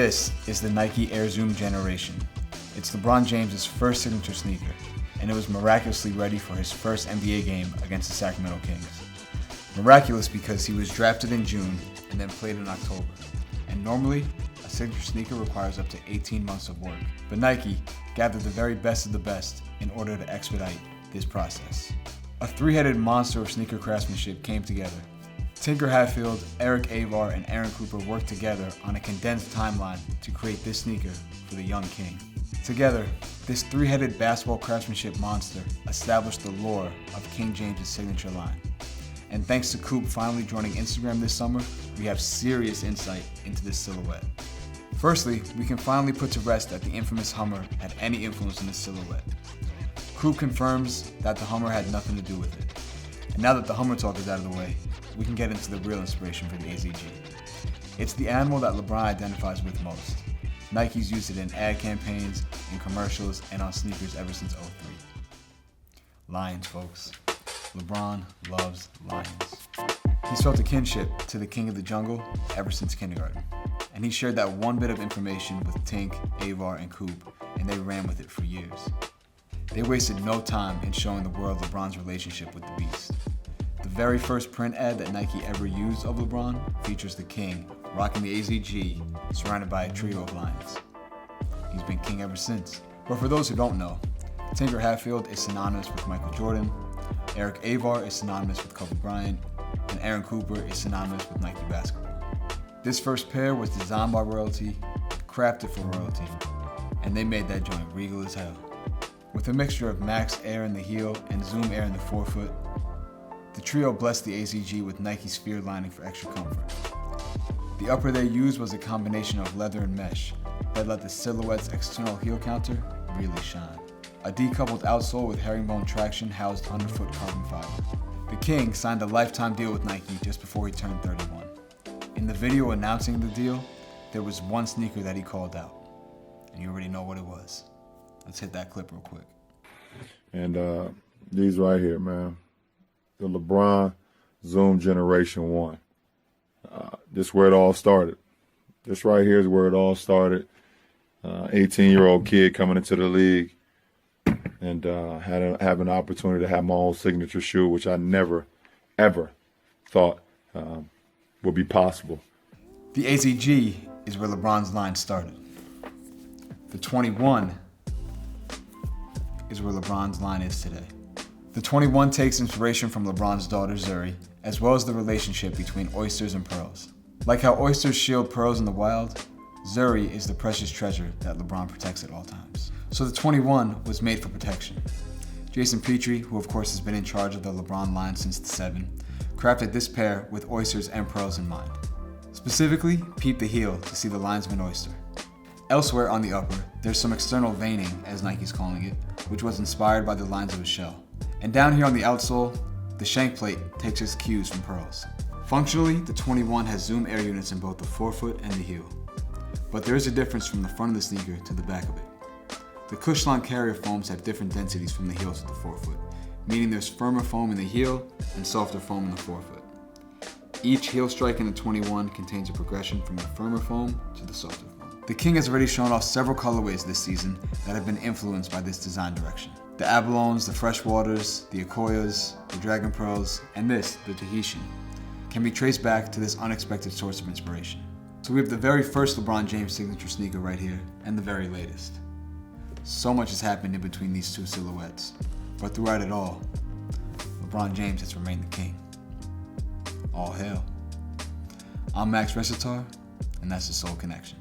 This is the Nike Air Zoom generation. It's LeBron James' first signature sneaker, and it was miraculously ready for his first NBA game against the Sacramento Kings. Miraculous because he was drafted in June and then played in October. And normally, a signature sneaker requires up to 18 months of work. But Nike gathered the very best of the best in order to expedite this process. A three-headed monster of sneaker craftsmanship came together. Tinker Hatfield, Eric Avar, and Aaron Cooper worked together on a condensed timeline to create this sneaker for the young king. Together, this three-headed basketball craftsmanship monster established the lore of King James' signature line. And thanks to Coop finally joining Instagram this summer, we have serious insight into this silhouette. Firstly, we can finally put to rest that the infamous Hummer had any influence on this silhouette. Coop confirms that the Hummer had nothing to do with it. And now that the Hummer talk is out of the way, we can get into the real inspiration for the AZG. It's the animal that LeBron identifies with most. Nike's used it in ad campaigns, in commercials, and on sneakers ever since '03. Lions, folks. LeBron loves lions. He's felt a kinship to the king of the jungle ever since kindergarten. And he shared that one bit of information with Tink, Avar, and Coop, and they ran with it for years. They wasted no time in showing the world LeBron's relationship with the beast. The very first print ad that Nike ever used of LeBron features the king rocking the AZG, surrounded by a trio of lions. He's been king ever since. But for those who don't know, Tinker Hatfield is synonymous with Michael Jordan, Eric Avar is synonymous with Kobe Bryant, and Aaron Cooper is synonymous with Nike basketball. This first pair was designed by royalty, crafted for royalty, and they made that joint regal as hell. With a mixture of max air in the heel and zoom air in the forefoot, the trio blessed the AZG with Nike sphere lining for extra comfort. The upper they used was a combination of leather and mesh that let the silhouette's external heel counter really shine. A decoupled outsole with herringbone traction housed underfoot carbon fiber. The king signed a lifetime deal with Nike just before he turned 31. In the video announcing the deal, there was one sneaker that he called out, and you already know what it was. Let's hit that clip real quick. And these right here, man. The LeBron Zoom Generation 1. This is where it all started. This right here is where it all started. 18-year-old kid coming into the league and have an opportunity to have my own signature shoe, which I never, ever thought would be possible. The AZG is where LeBron's line started. The 21 is where LeBron's line is today. The 21 takes inspiration from LeBron's daughter Zuri, as well as the relationship between oysters and pearls. Like how oysters shield pearls in the wild, Zuri is the precious treasure that LeBron protects at all times. So the 21 was made for protection. Jason Petrie, who of course has been in charge of the LeBron line since the 7, crafted this pair with oysters and pearls in mind. Specifically, peep the heel to see the lines of an oyster. Elsewhere on the upper, there's some external veining, as Nike's calling it, which was inspired by the lines of a shell. And down here on the outsole, the shank plate takes its cues from pearls. Functionally, the 21 has zoom air units in both the forefoot and the heel. But there is a difference from the front of the sneaker to the back of it. The Cushline carrier foams have different densities from the heel to the forefoot, meaning there's firmer foam in the heel and softer foam in the forefoot. Each heel strike in the 21 contains a progression from the firmer foam to the softer foam. The King has already shown off several colorways this season that have been influenced by this design direction. The abalones, the freshwaters, the Akoyas, the Dragon Pearls, and this, the Tahitian, can be traced back to this unexpected source of inspiration. So we have the very first LeBron James signature sneaker right here, and the very latest. So much has happened in between these two silhouettes, but throughout it all, LeBron James has remained the king. All hail. I'm Max Recitar, and that's the Soul Connection.